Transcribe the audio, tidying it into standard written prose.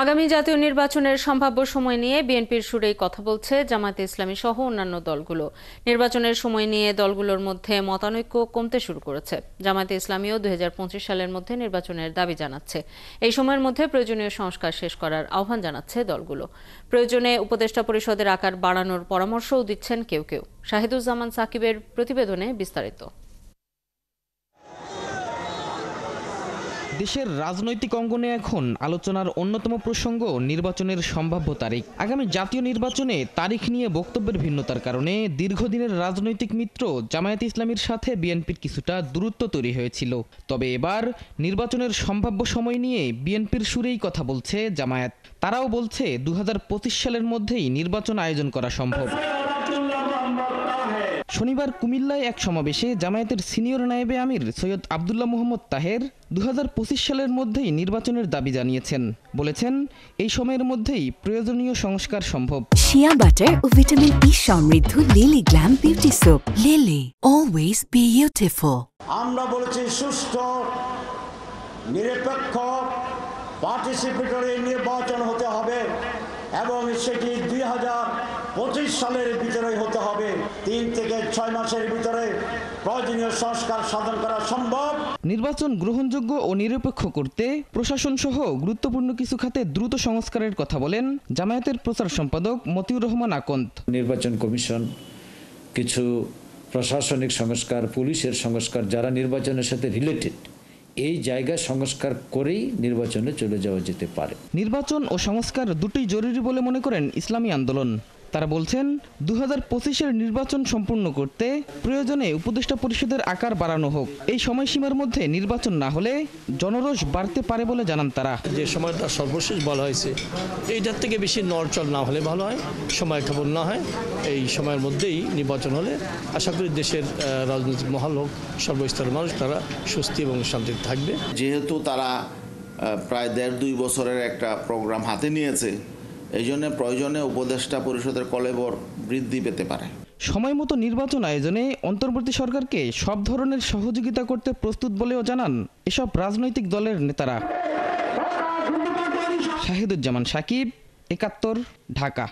আগামী জাতীয় নির্বাচনের সম্ভাব্য সময় নিয়ে বিএনপির সুরেই কথা বলছে জামায়াতে ইসলামী সহ অন্যান্য দলগুলো। নির্বাচনের সময় নিয়ে দলগুলোর মধ্যে মতানৈক্য কমতে শুরু করেছে। জামায়াতে ইসলামীও ২০২৫ সালের মধ্যে নির্বাচনের দাবি জানাচ্ছে। এই সময়ের মধ্যে প্রয়োজনীয় সংস্কার শেষ করার আহ্বান জানাচ্ছে দলগুলো। প্রয়োজনে উপদেষ্টা পরিষদের আকার বাড়ানোর পরামর্শও দিচ্ছেন কেউ কেউ। শাহিদুজ্জামান সাকিবের প্রতিবেদনে বিস্তারিত। দেশের রাজনৈতিক অঙ্গনে এখন আলোচনার অন্যতম প্রসঙ্গ নির্বাচনের সম্ভাব্য তারিখ। আগামী জাতীয় নির্বাচনে তারিখ নিয়ে বক্তব্যের ভিন্নতার কারণে দীর্ঘদিনের রাজনৈতিক মিত্র জামায়াতে ইসলামীর সাথে বিএনপির কিছুটা দূরত্ব তৈরি হয়েছিল। তবে এবার নির্বাচনের সম্ভাব্য সময় নিয়ে বিএনপির সুরেই কথা বলছে জামায়াত। তারাও বলছে ২০২৫ সালের মধ্যেই নির্বাচন আয়োজন করা সম্ভব। শনিবার কুমিল্লায় এক সমাবেশে জামায়াতের সিনিয়র নায়েবে আমির সৈয়দ আবদুল্লাহ মোহাম্মদ তাহের ২০২৫ সালের মধ্যেই নির্বাচনের দাবি জানিয়েছেন। বলেছেন, এই সময়ের মধ্যেই প্রয়োজনীয় সংস্কার সম্ভব। শিয়া বাটার ও ভিটামিন ই সমৃদ্ধ lily glam beauty soap. Lily, always beautiful. আমরা বলেছি সুষ্ঠু, নিরপেক্ষ, পার্টিসিপেটরি নির্বাচন হতে হবে এবং সেটি ২০২৫ সালের ভিতরে হতে হবে। ৩ থেকে ৬ মাসের ভিতরে প্রয়োজনীয় সংস্কার সাধন করা সম্ভব। নির্বাচন গ্রহণযোগ্য ও নিরপেক্ষ করতে প্রশাসন সহ গুরুত্বপূর্ণ কিছু খাতে দ্রুত সংস্কারের কথা বলেন জামায়াতের প্রচার সম্পাদক মতিউর রহমান আকন্দ। নির্বাচন কমিশন, কিছু প্রশাসনিক সংস্কার, পুলিশের সংস্কার, যারা নির্বাচনের সাথে রিলেটেড, এই জায়গায় সংস্কার করেই নির্বাচনে চলে যাওয়া যেতে পারে। নির্বাচন ও সংস্কার দুটোই জরুরি বলে মনে করেন ইসলামী আন্দোলন। তারা বলছেন, ২০২৫-এর নির্বাচন সম্পূর্ণ করতে প্রয়োজনে উপদেষ্টা পরিষদের আকার বাড়ানো হোক। এই সময়সীমার মধ্যে নির্বাচন না হলে জনরোষ বাড়তে পারে বলে জানান তারা। যে সময়টা সর্বশেষ বলা হয়েছে, এইটার থেকে বেশি নড়চড় না হলে ভালো হয়, সময় ক্ষেপণ না হয়। এই সময়ের মধ্যেই নির্বাচন হলে আশা করি দেশের রাজনৈতিক মহল হোক, সর্বস্তরের মানুষ তারা স্বস্তি এবং শান্তিতে থাকবে। যেহেতু তারা প্রায় ১.৫-২ বছরের একটা প্রোগ্রাম হাতে নিয়েছে, এই জন্য প্রয়োজনে উপদেষ্টা পরিষদের কলেবর বৃদ্ধি পেতে পারে। সময় মতো নির্বাচন আয়োজনে অন্তর্বর্তী সরকারকে সব ধরনের সহযোগিতা করতে প্রস্তুত বলেও জানান এসব রাজনৈতিক দলের নেতারা। শাহিদুজ্জামান সাকিব, ৭১, ঢাকা।